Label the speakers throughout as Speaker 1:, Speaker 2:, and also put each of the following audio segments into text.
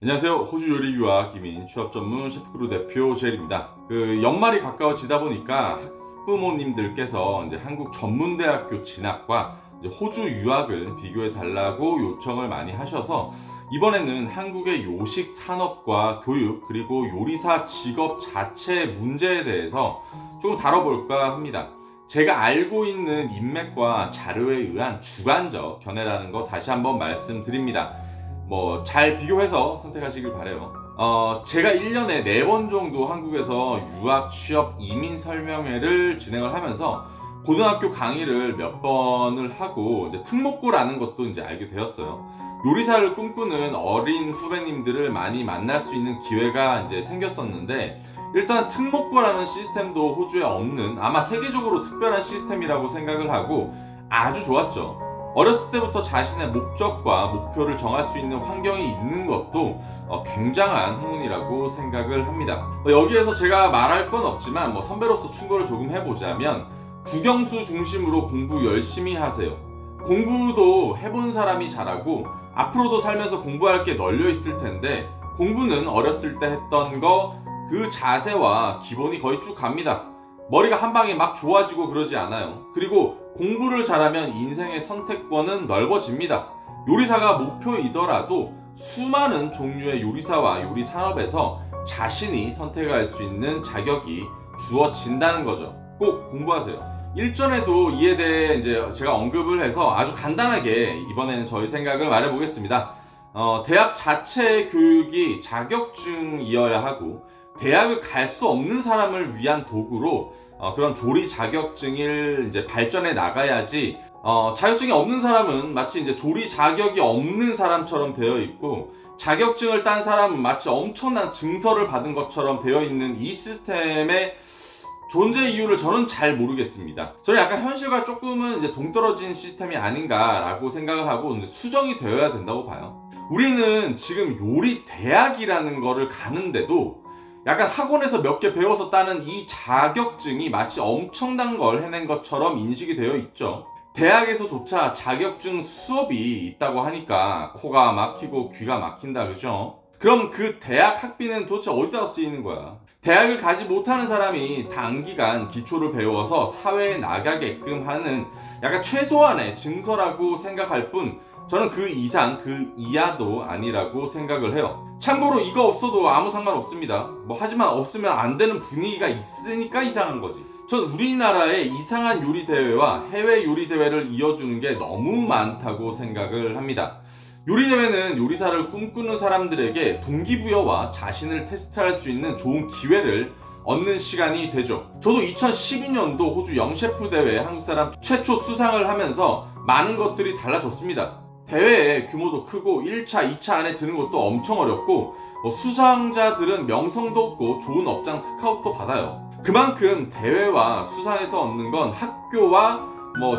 Speaker 1: 안녕하세요. 호주 요리교와 기민 취업 전문 셰프크루 대표 제일입니다. 연말이 가까워지다 보니까 학부모님들께서 이제 한국 전문대학교 진학과 이제 호주 유학을 비교해 달라고 요청을 많이 하셔서 이번에는 한국의 요식 산업과 교육 그리고 요리사 직업 자체의 문제에 대해서 조금 다뤄볼까 합니다. 제가 알고 있는 인맥과 자료에 의한 주관적 견해라는 거 다시 한번 말씀드립니다. 잘 비교해서 선택하시길 바래요. 제가 1년에 4번 정도 한국에서 유학, 취업, 이민 설명회를 진행을 하면서 고등학교 강의를 몇 번을 하고 이제 특목고라는 것도 이제 알게 되었어요. 요리사를 꿈꾸는 어린 후배님들을 많이 만날 수 있는 기회가 이제 생겼었는데, 일단 특목고라는 시스템도 호주에 없는, 아마 세계적으로 특별한 시스템이라고 생각을 하고 아주 좋았죠. 어렸을 때부터 자신의 목적과 목표를 정할 수 있는 환경이 있는 것도 굉장한 행운이라고 생각을 합니다. 여기에서 제가 말할 건 없지만 선배로서 충고를 조금 해보자면, 국영수 중심으로 공부 열심히 하세요. 공부도 해본 사람이 잘하고 앞으로도 살면서 공부할 게 널려 있을 텐데, 공부는 어렸을 때 했던 거 그 자세와 기본이 거의 쭉 갑니다. 머리가 한 방에 막 좋아지고 그러지 않아요. 그리고 공부를 잘하면 인생의 선택권은 넓어집니다. 요리사가 목표이더라도 수많은 종류의 요리사와 요리 산업에서 자신이 선택할 수 있는 자격이 주어진다는 거죠. 꼭 공부하세요. 일전에도 이에 대해 이제 제가 언급을 해서 아주 간단하게 이번에는 저희 생각을 말해 보겠습니다. 대학 자체의 교육이 자격증이어야 하고, 대학을 갈 수 없는 사람을 위한 도구로 그런 조리 자격증을 이제 발전해 나가야지, 자격증이 없는 사람은 마치 이제 조리 자격이 없는 사람처럼 되어 있고, 자격증을 딴 사람은 마치 엄청난 증서를 받은 것처럼 되어 있는 이 시스템의 존재 이유를 저는 잘 모르겠습니다. 저는 약간 현실과 조금은 이제 동떨어진 시스템이 아닌가라고 생각을 하고 수정이 되어야 된다고 봐요. 우리는 지금 요리 대학이라는 거를 가는데도 약간 학원에서 몇 개 배워서 따는 이 자격증이 마치 엄청난 걸 해낸 것처럼 인식이 되어 있죠. 대학에서조차 자격증 수업이 있다고 하니까 코가 막히고 귀가 막힌다, 그죠? 그럼 그 대학 학비는 도대체 어디다 쓰이는 거야? 대학을 가지 못하는 사람이 단기간 기초를 배워서 사회에 나가게끔 하는 약간 최소한의 증서라고 생각할 뿐, 저는 그 이상 그 이하도 아니라고 생각을 해요. 참고로 이거 없어도 아무 상관 없습니다. 하지만 없으면 안 되는 분위기가 있으니까 이상한 거지. 전 우리나라의 이상한 요리 대회와 해외 요리 대회를 이어주는 게 너무 많다고 생각을 합니다. 요리 대회는 요리사를 꿈꾸는 사람들에게 동기부여와 자신을 테스트할 수 있는 좋은 기회를 얻는 시간이 되죠. 저도 2012년도 호주 영셰프 대회 한국 사람 최초 수상을 하면서 많은 것들이 달라졌습니다. 대회의 규모도 크고 1차, 2차 안에 드는 것도 엄청 어렵고, 수상자들은 명성도 없고 좋은 업장 스카웃도 받아요. 그만큼 대회와 수상에서 얻는 건 학교와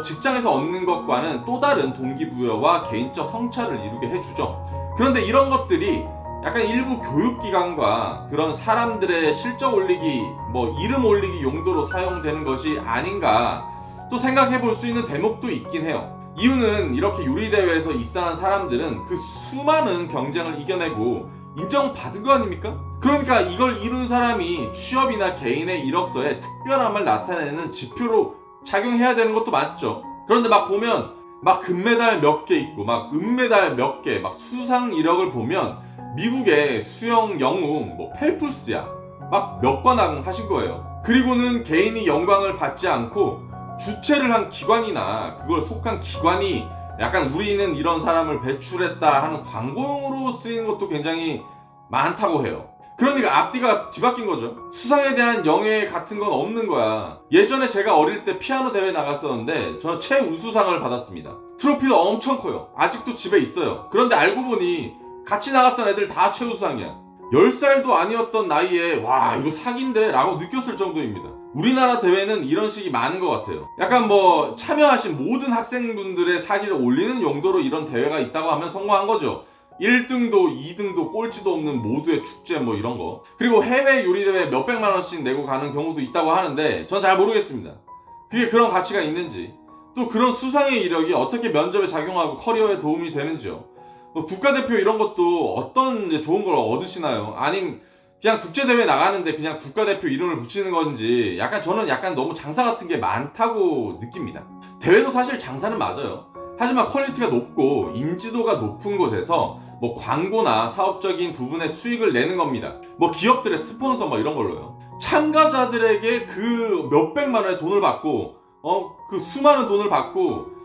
Speaker 1: 직장에서 얻는 것과는 또 다른 동기부여와 개인적 성찰을 이루게 해주죠. 그런데 이런 것들이 약간 일부 교육기관과 그런 사람들의 실적 올리기, 이름 올리기 용도로 사용되는 것이 아닌가 또 생각해 볼 수 있는 대목도 있긴 해요. 이유는 이렇게 요리대회에서 입상한 사람들은 그 수많은 경쟁을 이겨내고 인정받은 거 아닙니까? 그러니까 이걸 이룬 사람이 취업이나 개인의 이력서에 특별함을 나타내는 지표로 작용해야 되는 것도 맞죠. 그런데 보면 금메달 몇 개 있고 은메달 몇 개, 수상 이력을 보면 미국의 수영 영웅 펠프스야 몇 관왕 하신 거예요. 그리고는 개인이 영광을 받지 않고 주최를 한 기관이나 그걸 속한 기관이 약간 우리는 이런 사람을 배출했다 하는 광고용으로 쓰이는 것도 굉장히 많다고 해요. 그러니까 앞뒤가 뒤바뀐 거죠. 수상에 대한 영예 같은 건 없는 거야. 예전에 제가 어릴 때 피아노 대회 나갔었는데 저는 최우수상을 받았습니다. 트로피도 엄청 커요. 아직도 집에 있어요. 그런데 알고 보니 같이 나갔던 애들 다 최우수상이야. 10살도 아니었던 나이에 와 이거 사기인데 라고 느꼈을 정도입니다. 우리나라 대회는 이런 식이 많은 것 같아요. 약간 참여하신 모든 학생분들의 사기를 올리는 용도로 이런 대회가 있다고 하면 성공한 거죠. 1등도 2등도 꼴찌도 없는 모두의 축제 이런 거. 그리고 해외 요리대회 몇백만 원씩 내고 가는 경우도 있다고 하는데 전 잘 모르겠습니다. 그게 그런 가치가 있는지, 또 그런 수상의 이력이 어떻게 면접에 작용하고 커리어에 도움이 되는지요. 뭐 국가대표 이런 것도 어떤 이제 좋은 걸 얻으시나요? 아님 그냥 국제대회 나가는데 그냥 국가대표 이름을 붙이는 건지 저는 약간 너무 장사 같은 게 많다고 느낍니다. 대회도 사실 장사는 맞아요. 하지만 퀄리티가 높고 인지도가 높은 곳에서 뭐 광고나 사업적인 부분의 수익을 내는 겁니다. 뭐 기업들의 스폰서 뭐 이런 걸로요. 참가자들에게 그 몇백만 원의 돈을 받고 그 수많은 돈을 받고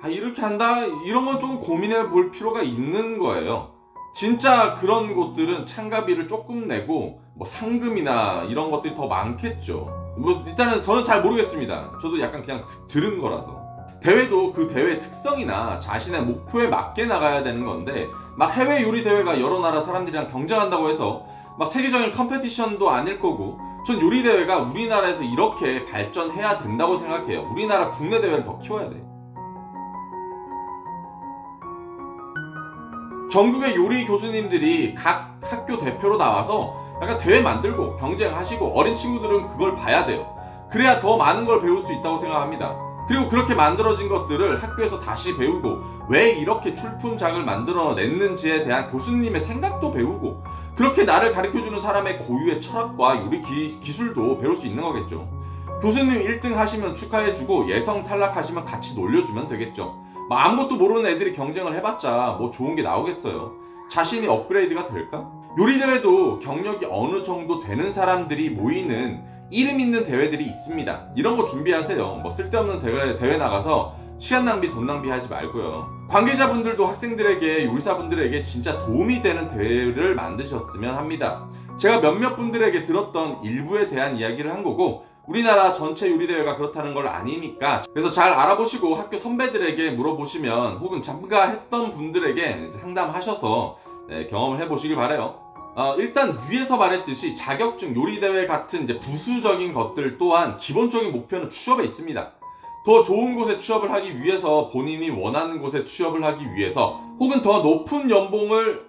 Speaker 1: 이렇게 한다? 이런 건 좀 고민해 볼 필요가 있는 거예요. 진짜 그런 곳들은 참가비를 조금 내고 뭐 상금이나 이런 것들이 더 많겠죠. 뭐 일단은 저는 잘 모르겠습니다. 저도 약간 그냥 들은 거라서. 대회도 그 대회의 특성이나 자신의 목표에 맞게 나가야 되는 건데 막 해외 요리 대회가 여러 나라 사람들이랑 경쟁한다고 해서 막 세계적인 컴페티션도 아닐 거고, 전 요리 대회가 우리나라에서 이렇게 발전해야 된다고 생각해요. 우리나라 국내 대회를 더 키워야 돼. 전국의 요리 교수님들이 각 학교 대표로 나와서 약간 대회 만들고 경쟁하시고 어린 친구들은 그걸 봐야 돼요. 그래야 더 많은 걸 배울 수 있다고 생각합니다. 그리고 그렇게 만들어진 것들을 학교에서 다시 배우고 왜 이렇게 출품작을 만들어냈는지에 대한 교수님의 생각도 배우고, 그렇게 나를 가르쳐주는 사람의 고유의 철학과 요리 기술도 배울 수 있는 거겠죠. 교수님 1등 하시면 축하해주고 예성 탈락하시면 같이 놀려주면 되겠죠. 뭐 아무것도 모르는 애들이 경쟁을 해봤자 뭐 좋은 게 나오겠어요. 자신이 업그레이드가 될까? 요리대회도 경력이 어느 정도 되는 사람들이 모이는 이름 있는 대회들이 있습니다. 이런 거 준비하세요. 뭐 쓸데없는 대회 나가서 시간 낭비, 돈 낭비하지 말고요. 관계자분들도 학생들에게, 요리사분들에게 진짜 도움이 되는 대회를 만드셨으면 합니다. 제가 몇몇 분들에게 들었던 일부에 대한 이야기를 한 거고, 우리나라 전체 요리대회가 그렇다는 걸 아니니까, 그래서 잘 알아보시고 학교 선배들에게 물어보시면, 혹은 참가했던 분들에게 상담하셔서 경험을 해보시길 바라요. 일단 위에서 말했듯이 자격증, 요리대회 같은 이제 부수적인 것들 또한 기본적인 목표는 취업에 있습니다. 더 좋은 곳에 취업을 하기 위해서, 본인이 원하는 곳에 취업을 하기 위해서, 혹은 더 높은 연봉을,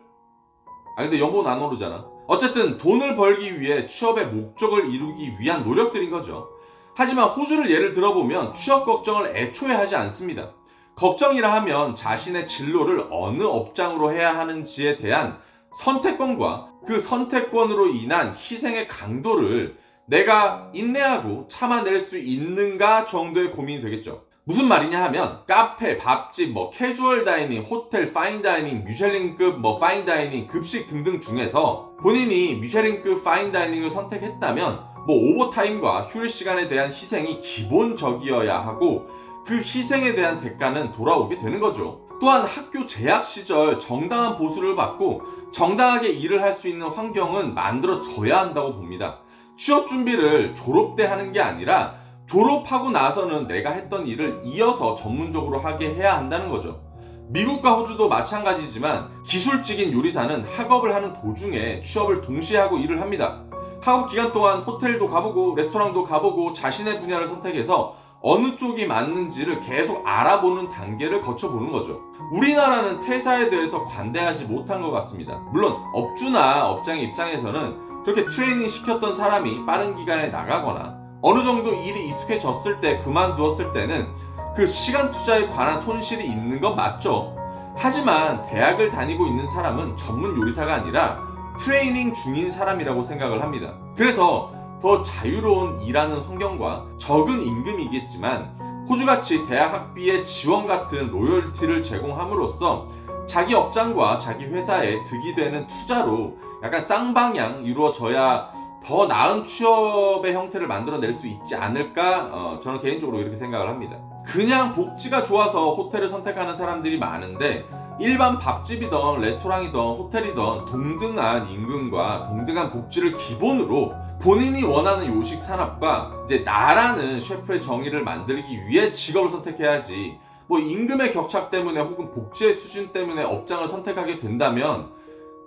Speaker 1: 근데 연봉은 안 오르잖아. 어쨌든 돈을 벌기 위해 취업의 목적을 이루기 위한 노력들인 거죠. 하지만 호주를 예를 들어보면 취업 걱정을 애초에 하지 않습니다. 걱정이라 하면 자신의 진로를 어느 업장으로 해야 하는지에 대한 선택권과 그 선택권으로 인한 희생의 강도를 내가 인내하고 참아낼 수 있는가 정도의 고민이 되겠죠. 무슨 말이냐 하면 카페, 밥집, 뭐 캐주얼 다이닝, 호텔, 파인 다이닝, 미쉐린급 뭐 파인 다이닝, 급식 등등 중에서 본인이 미쉐린급 파인 다이닝을 선택했다면 뭐 오버타임과 휴일 시간에 대한 희생이 기본적이어야 하고, 그 희생에 대한 대가는 돌아오게 되는 거죠. 또한 학교 재학 시절 정당한 보수를 받고 정당하게 일을 할 수 있는 환경은 만들어져야 한다고 봅니다. 취업 준비를 졸업 때 하는 게 아니라 졸업하고 나서는 내가 했던 일을 이어서 전문적으로 하게 해야 한다는 거죠. 미국과 호주도 마찬가지지만 기술직인 요리사는 학업을 하는 도중에 취업을 동시에 하고 일을 합니다. 학업 기간 동안 호텔도 가보고 레스토랑도 가보고 자신의 분야를 선택해서 어느 쪽이 맞는지를 계속 알아보는 단계를 거쳐보는 거죠. 우리나라는 퇴사에 대해서 관대하지 못한 것 같습니다. 물론 업주나 업장의 입장에서는 그렇게 트레이닝 시켰던 사람이 빠른 기간에 나가거나 어느 정도 일이 익숙해졌을 때 그만두었을 때는 그 시간 투자에 관한 손실이 있는 건 맞죠. 하지만 대학을 다니고 있는 사람은 전문 요리사가 아니라 트레이닝 중인 사람이라고 생각을 합니다. 그래서 더 자유로운 일하는 환경과 적은 임금이겠지만 호주같이 대학 학비의 지원 같은 로열티를 제공함으로써 자기 업장과 자기 회사에 득이 되는 투자로 약간 쌍방향 이루어져야 더 나은 취업의 형태를 만들어낼 수 있지 않을까, 저는 개인적으로 이렇게 생각을 합니다. 그냥 복지가 좋아서 호텔을 선택하는 사람들이 많은데 일반 밥집이든 레스토랑이든 호텔이든 동등한 임금과 동등한 복지를 기본으로 본인이 원하는 요식 산업과 이제 나라는 셰프의 정의를 만들기 위해 직업을 선택해야지, 뭐 임금의 격차 때문에 혹은 복지의 수준 때문에 업장을 선택하게 된다면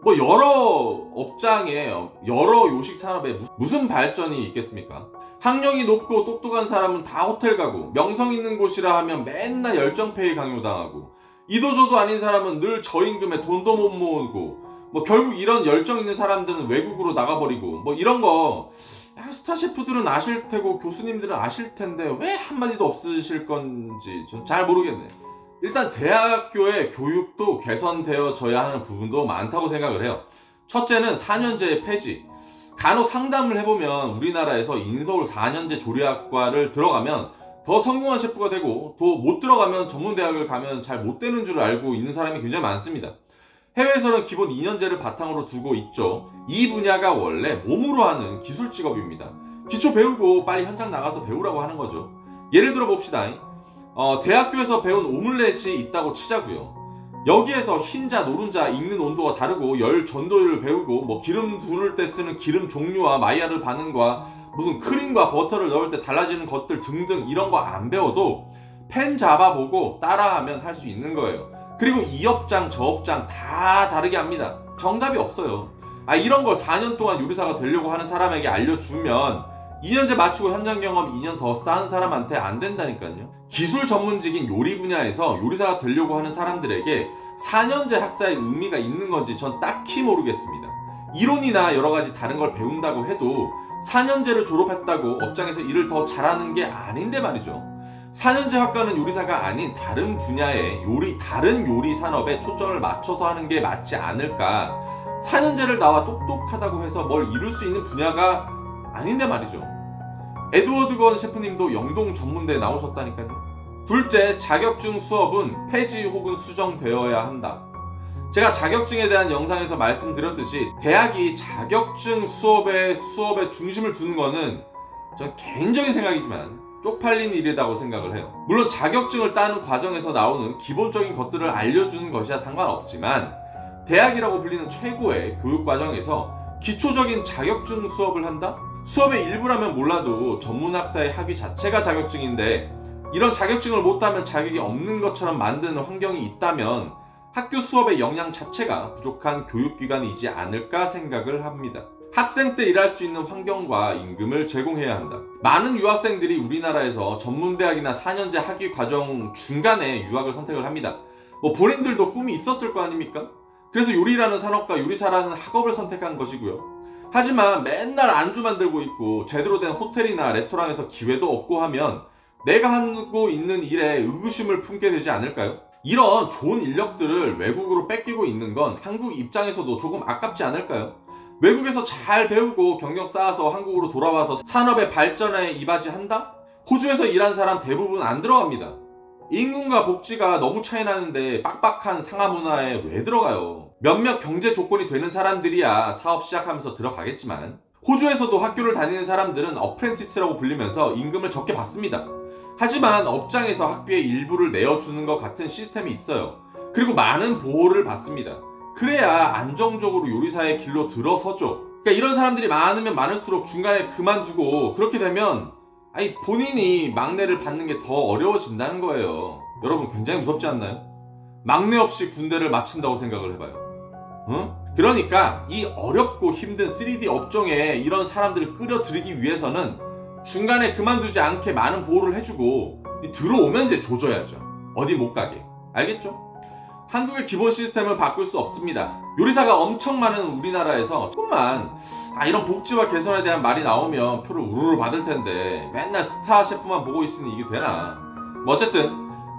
Speaker 1: 뭐 여러 업장에 여러 요식 산업에 무슨 발전이 있겠습니까? 학력이 높고 똑똑한 사람은 다 호텔 가고, 명성 있는 곳이라 하면 맨날 열정페이 강요당하고, 이도저도 아닌 사람은 늘 저임금에 돈도 못 모으고, 뭐 결국 이런 열정 있는 사람들은 외국으로 나가버리고, 뭐 이런 거 스타 셰프들은 아실 테고 교수님들은 아실 텐데 왜 한마디도 없으실 건지 전 잘 모르겠네. 일단 대학교의 교육도 개선되어져야 하는 부분도 많다고 생각을 해요. 첫째는 4년제 폐지. 간혹 상담을 해보면 우리나라에서 인서울 4년제 조리학과를 들어가면 더 성공한 셰프가 되고, 또 못 들어가면 전문대학을 가면 잘 못 되는 줄 알고 있는 사람이 굉장히 많습니다. 해외에서는 기본 2년제를 바탕으로 두고 있죠. 이 분야가 원래 몸으로 하는 기술 직업입니다. 기초 배우고 빨리 현장 나가서 배우라고 하는 거죠. 예를 들어 봅시다. 대학교에서 배운 오믈렛이 있다고 치자고요. 여기에서 흰자, 노른자 익는 온도가 다르고 열 전도율을 배우고, 뭐 기름 두를 때 쓰는 기름 종류와 마이야르 반응과 무슨 크림과 버터를 넣을 때 달라지는 것들 등등, 이런 거 안 배워도 펜 잡아보고 따라하면 할 수 있는 거예요. 그리고 이 업장 저 업장 다 다르게 합니다. 정답이 없어요. 이런 걸 4년 동안 요리사가 되려고 하는 사람에게 알려주면 2년제 마치고 현장 경험 2년 더 쌓은 사람한테 안 된다니까요. 기술 전문직인 요리 분야에서 요리사가 되려고 하는 사람들에게 4년제 학사의 의미가 있는 건지 전 딱히 모르겠습니다. 이론이나 여러 가지 다른 걸 배운다고 해도 4년제를 졸업했다고 업장에서 일을 더 잘하는 게 아닌데 말이죠. 4년제 학과는 요리사가 아닌 다른 분야의 다른 요리 산업에 초점을 맞춰서 하는 게 맞지 않을까. 4년제를 나와 똑똑하다고 해서 뭘 이룰 수 있는 분야가 아닌데 말이죠. 에드워드 건 셰프님도 영동 전문대에 나오셨다니까요. 둘째, 자격증 수업은 폐지 혹은 수정되어야 한다. 제가 자격증에 대한 영상에서 말씀드렸듯이 대학이 자격증 수업에 중심을 두는 거는 전 개인적인 생각이지만 쪽팔린 일이라고 생각을 해요. 물론 자격증을 따는 과정에서 나오는 기본적인 것들을 알려주는 것이야 상관없지만, 대학이라고 불리는 최고의 교육 과정에서 기초적인 자격증 수업을 한다? 수업의 일부라면 몰라도 전문학사의 학위 자체가 자격증인데, 이런 자격증을 못 따면 자격이 없는 것처럼 만드는 환경이 있다면 학교 수업의 역량 자체가 부족한 교육기관이지 않을까 생각을 합니다. 학생 때 일할 수 있는 환경과 임금을 제공해야 한다. 많은 유학생들이 우리나라에서 전문대학이나 4년제 학위 과정 중간에 유학을 선택을 합니다. 본인들도 꿈이 있었을 거 아닙니까? 그래서 요리라는 산업과 요리사라는 학업을 선택한 것이고요. 하지만 맨날 안주 만들고 있고 제대로 된 호텔이나 레스토랑에서 기회도 없고 하면 내가 하고 있는 일에 의구심을 품게 되지 않을까요? 이런 좋은 인력들을 외국으로 뺏기고 있는 건 한국 입장에서도 조금 아깝지 않을까요? 외국에서 잘 배우고 경력 쌓아서 한국으로 돌아와서 산업의 발전에 이바지한다? 호주에서 일한 사람 대부분 안 들어갑니다. 임금과 복지가 너무 차이 나는데 빡빡한 상하 문화에 왜 들어가요? 몇몇 경제 조건이 되는 사람들이야 사업 시작하면서 들어가겠지만, 호주에서도 학교를 다니는 사람들은 어프렌티스라고 불리면서 임금을 적게 받습니다. 하지만 업장에서 학비의 일부를 내어주는 것 같은 시스템이 있어요. 그리고 많은 보호를 받습니다. 그래야 안정적으로 요리사의 길로 들어서죠. 그러니까 이런 사람들이 많으면 많을수록 중간에 그만두고, 그렇게 되면 본인이 막내를 받는 게 더 어려워진다는 거예요. 여러분 굉장히 무섭지 않나요? 막내 없이 군대를 마친다고 생각을 해봐요. 응? 그러니까 이 어렵고 힘든 3D 업종에 이런 사람들을 끌어들이기 위해서는 중간에 그만두지 않게 많은 보호를 해주고, 들어오면 이제 조져야죠. 어디 못 가게. 알겠죠? 한국의 기본 시스템을 바꿀 수 없습니다. 요리사가 엄청 많은 우리나라에서 조금만 이런 복지와 개선에 대한 말이 나오면 표를 우르르 받을 텐데, 맨날 스타 셰프만 보고 있으니 이게 되나. 어쨌든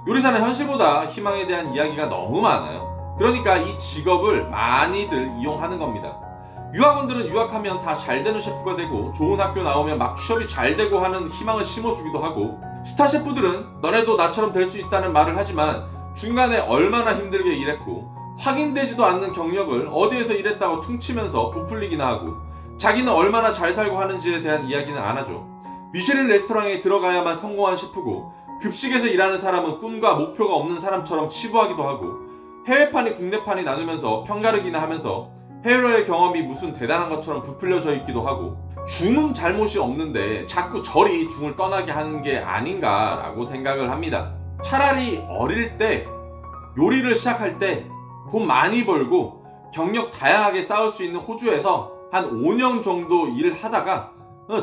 Speaker 1: 요리사는 현실보다 희망에 대한 이야기가 너무 많아요. 그러니까 이 직업을 많이들 이용하는 겁니다. 유학원들은 유학하면 다 잘 되는 셰프가 되고, 좋은 학교 나오면 막 취업이 잘 되고 하는 희망을 심어주기도 하고, 스타 셰프들은 너네도 나처럼 될 수 있다는 말을 하지만 중간에 얼마나 힘들게 일했고 확인되지도 않는 경력을 어디에서 일했다고 퉁치면서 부풀리기나 하고, 자기는 얼마나 잘 살고 하는지에 대한 이야기는 안 하죠. 미쉐린 레스토랑에 들어가야만 성공한 셰프고, 급식에서 일하는 사람은 꿈과 목표가 없는 사람처럼 치부하기도 하고, 해외판이 국내판이 나누면서 편가르기나 하면서 해외의 경험이 무슨 대단한 것처럼 부풀려져 있기도 하고, 중은 잘못이 없는데 자꾸 절이 중을 떠나게 하는 게 아닌가라고 생각을 합니다. 차라리 어릴 때 요리를 시작할 때 돈 많이 벌고 경력 다양하게 쌓을 수 있는 호주에서 한 5년 정도 일을 하다가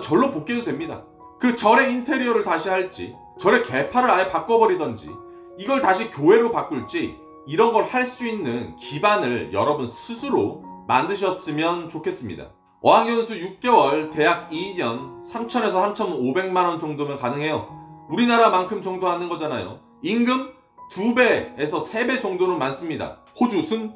Speaker 1: 절로 복귀해도 됩니다. 그 절의 인테리어를 다시 할지, 절의 계파를 아예 바꿔버리던지, 이걸 다시 교회로 바꿀지, 이런 걸 할 수 있는 기반을 여러분 스스로 만드셨으면 좋겠습니다. 어학연수 6개월, 대학 2년, 3,000에서 3,500만원 정도면 가능해요. 우리나라만큼 정도 하는 거잖아요. 임금 2배에서 3배 정도는 많습니다. 호주 승,